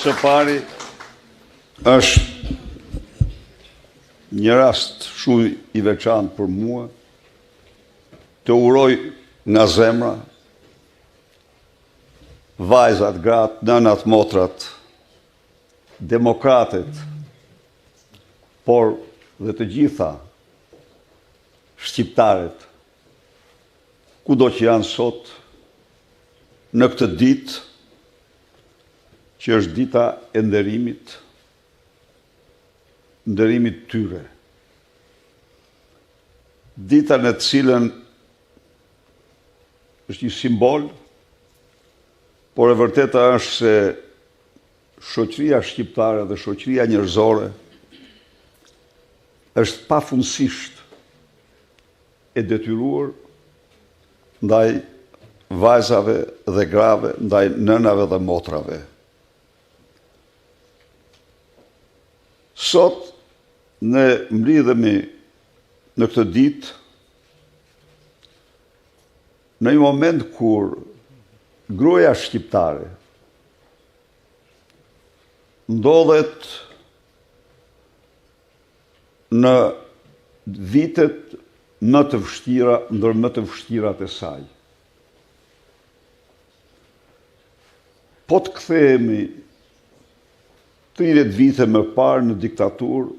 Së pari është një rast shumë i veçantë për mua të uroj nga zemra vajzat, gratë, nënat, motrat, demokratet, por dhe të gjitha shqiptaret, kudo që janë sot, në këtë ditë, që është dita e nderimit tyre. Dita në të cilën është një simbol, por e vërteta është se shoqëria shqiptare dhe shoqëria njerëzore është pafundësisht e detyruar ndaj vajzave dhe grave, ndaj nënave dhe motrave. Sot ne mblidhemi në këtë ditë në një moment kur gruaja shqiptare ndodhet në vitet më të vështira, ndër më të vështirat e saj. Po të kthehemi 30 vite më parë në diktaturë,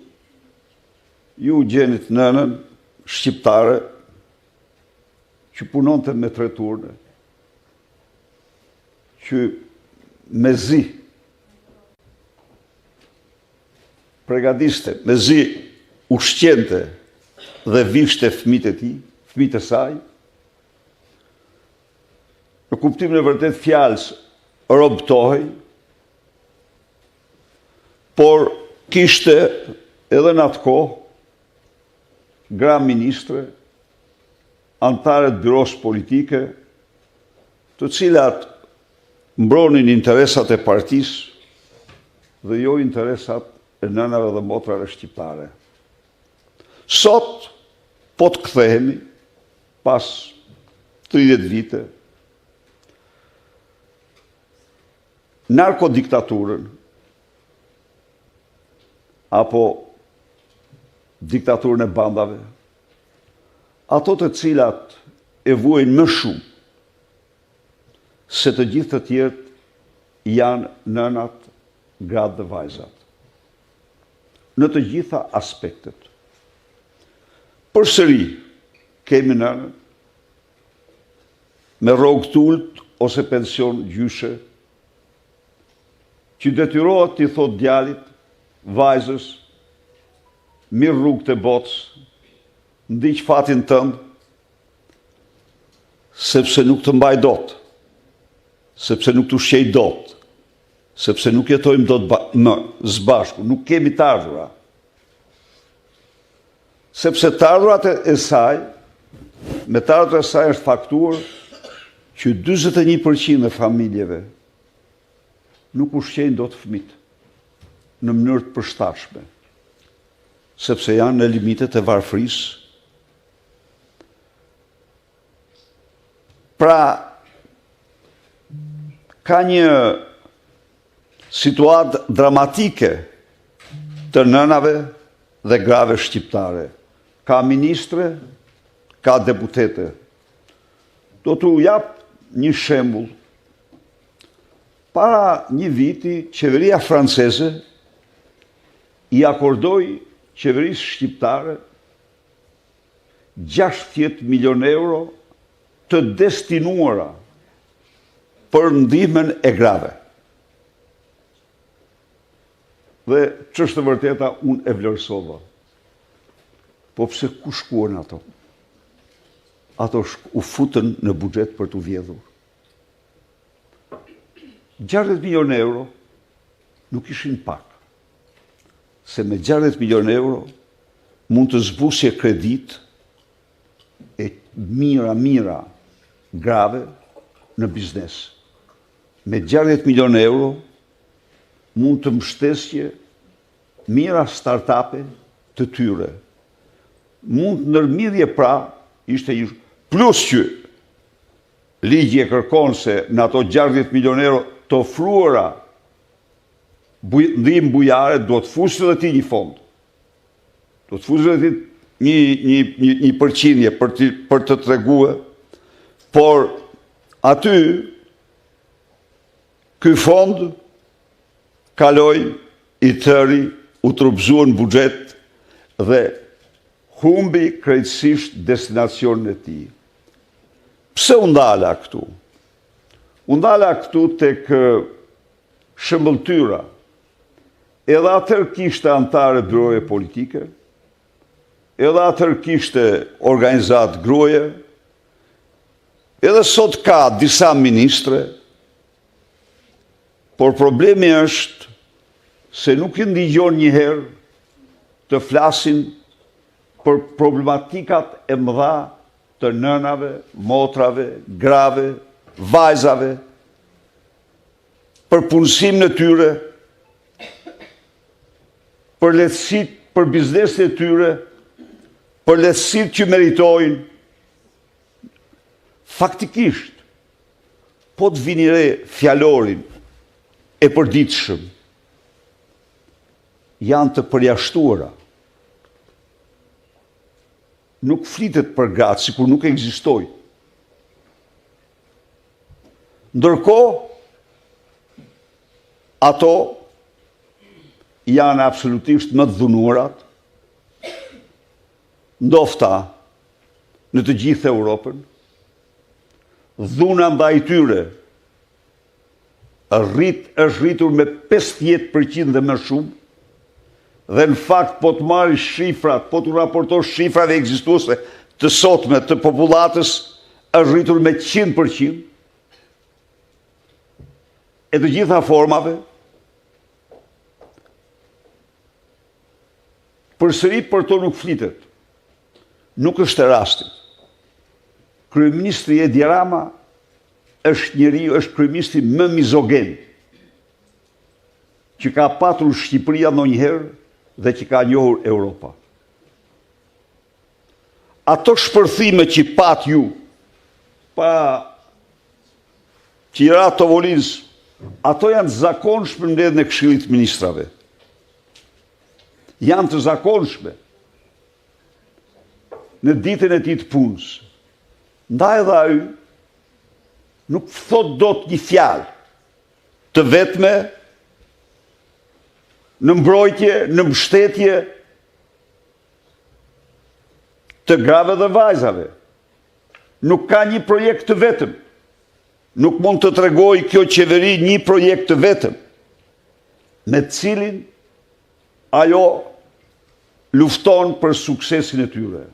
ju gjenit nënën shqiptare që punonte me treturne, që me zi pregadiste, me zi ushqente dhe vishte fëmijët e tij, fëmijët e saj, në kuptimin e vërtet fjalës robtohej, por kishte edhe në atë kohë gra ministre, antarët byros politike, të cilat mbronin interesat e partisë dhe jo interesat e nënave dhe motrave shqiptare. Sot, po të kthehemi, pas 30 vite, narkodiktaturën, apo diktaturën e bandave, ato të cilat e vuajnë më shumë se të gjithë të tjerët janë nënat, gratë dhe vajzat. Në të gjitha aspektet. Përsëri kemi nënën me rrogë t'ullt ose pension gjyshe, që detyrohet t'i thot djalit, vajzës, mirë rrugë të botës, ndiq fatin tënd, sepse nuk të mbaj dot, sepse nuk të ushqej dot, sepse nuk jetojmë dot më zbashku, nuk kemi të ardhura. Sepse të ardhurat e saj, me të ardhurat e saj është faktuar që 41% e familjeve nuk ushqejnë dot fëmijët në mënyrë të përshtatshme, sepse janë në limitet e varfërisë. Pra, ka një situatë dramatike të nënave dhe grave shqiptare. Ka ministre, ka deputete. Do t'u jap një shembull. Para një viti, qeveria franceze i akordoi qeverisë shqiptare 60 milion euro të destinuara për ndihmën e grave. Dhe ç'është e vërteta, unë e vlerësova. Po pse ku shkuan ato? Ato u futën në buxhet për t'u vjedhur. 60 milion euro nuk ishin pak. Se me 60 milion euro mund të zbusje kredit e mira grave në biznes. Me 60 milion euro mund të mbështesje mira start-upe të tyre. Mund nërmidhje pra, ishte plus që ligji e kërkon se në ato 60 milion euro të ofruara ndihmë bujare, do të fushë dhe ti një fond. Do të fushë dhe ti një përqindje për të treguar, por aty ky fond kaloi i tëri, u trupzuar në buxhet dhe humbi krejtësisht destinacionin e tij. Pse u ndala këtu? U ndala këtu tek shëmbëltyra. Edhe atër kishte antarë byroje politike, edhe atër kishte organizat gruaje, edhe sot ka disa ministre, por problemi është se nuk i ndigjon njëherë të flasin për problematikat e mëdha të nënave, motrave, grave, vajzave, për punësim në tyre, për lehtësit, për bizneset e tyre, për lehtësit që meritojnë. Faktikisht, po të vini re fjalorin e përditshëm, janë të përjashtuara. Nuk flitet për gratë, sikur nuk ekzistojnë. Ndërkohë, ato janë absolutisht më të dhunuarat, ndofta në të gjithë Europën. Dhuna ndaj tyre është rritur me 50% dhe më shumë, dhe në fakt po të marrë shifrat, po të raportosh shifrave ekzistuese të sotme të popullatës, është rritur me 100%, e të gjitha formave. Përsëri për to nuk flitet. Nuk është e rastit. Kryeministri Edi Rama është kryeministri më mizogen që ka patur Shqipëria ndonjëherë dhe që ka njohur Europa. Ato shpërthime që pat ju pa qira Tovolinës, ato janë të zakonshme në mbledhjen e Këshillit të Ministrave. Janë të zakonshme në ditën e tij të punës. Ndaj dhe ai nuk thot dot një fjalë të vetme në mbrojtje, në mbështetje të grave dhe vajzave. Nuk ka një projekt të vetëm. Nuk mund të tregoj kjo qeveri një projekt të vetëm, me cilin ajo lufton për suksesin e tyre.